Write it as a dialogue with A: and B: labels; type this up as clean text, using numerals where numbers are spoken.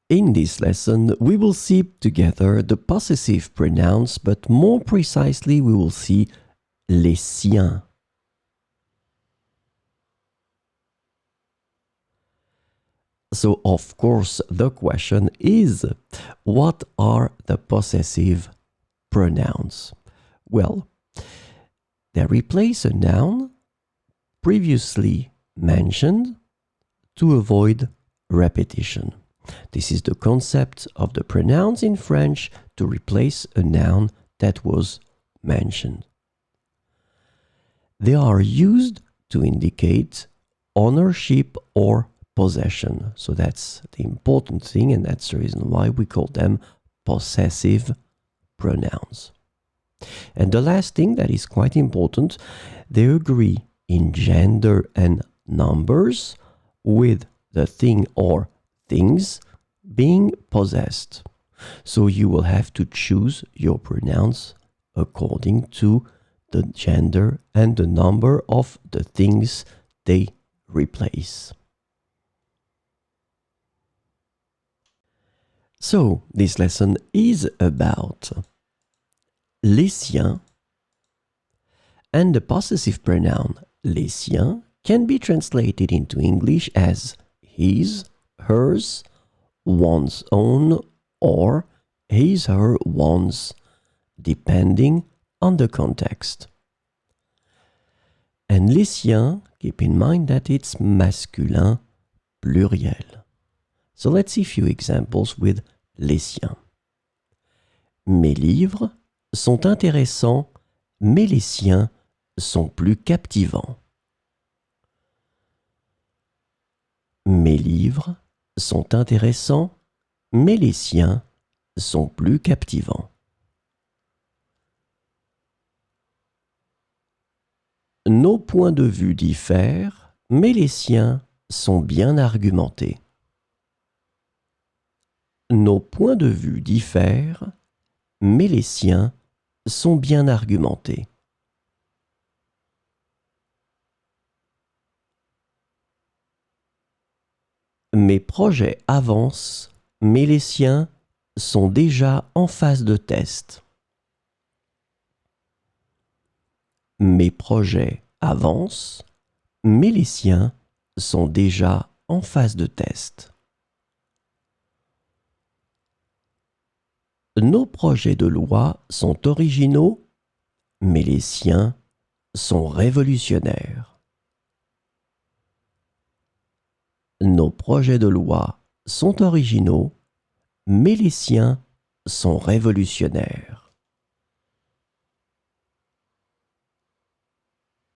A: In this lesson, we will see together the possessive pronouns, but more precisely, we will see les siens. So, of course, the question is, what are the possessive pronouns? Well, they replace a noun previously mentioned to avoid repetition. This is the concept of the pronouns in French to replace a noun that was mentioned. They are used to indicate ownership or possession. So that's the important thing, and that's the reason why we call them possessive pronouns. And the last thing that is quite important, they agree in gender and numbers with the thing or things being possessed. So you will have to choose your pronouns according to the gender and the number of the things they replace. So this lesson is about les siens, and the possessive pronoun les siens can be translated into English as his, hers, one's own, or his, her, one's, depending on the context. And les siens, keep in mind that it's masculin pluriel. So let's see a few examples with les siens. Mes livres sont intéressants, mais les siens sont plus captivants. Mes livres sont intéressants, mais les siens sont plus captivants. Nos points de vue diffèrent, mais les siens sont bien argumentés. Nos points de vue diffèrent, mais les siens sont bien argumentés. Mes projets avancent, mais les siens sont déjà en phase de test. Mes projets avancent, mais les siens sont déjà en phase de test. Nos projets de loi sont originaux, mais les siens sont révolutionnaires. Nos projets de loi sont originaux, mais les siens sont révolutionnaires.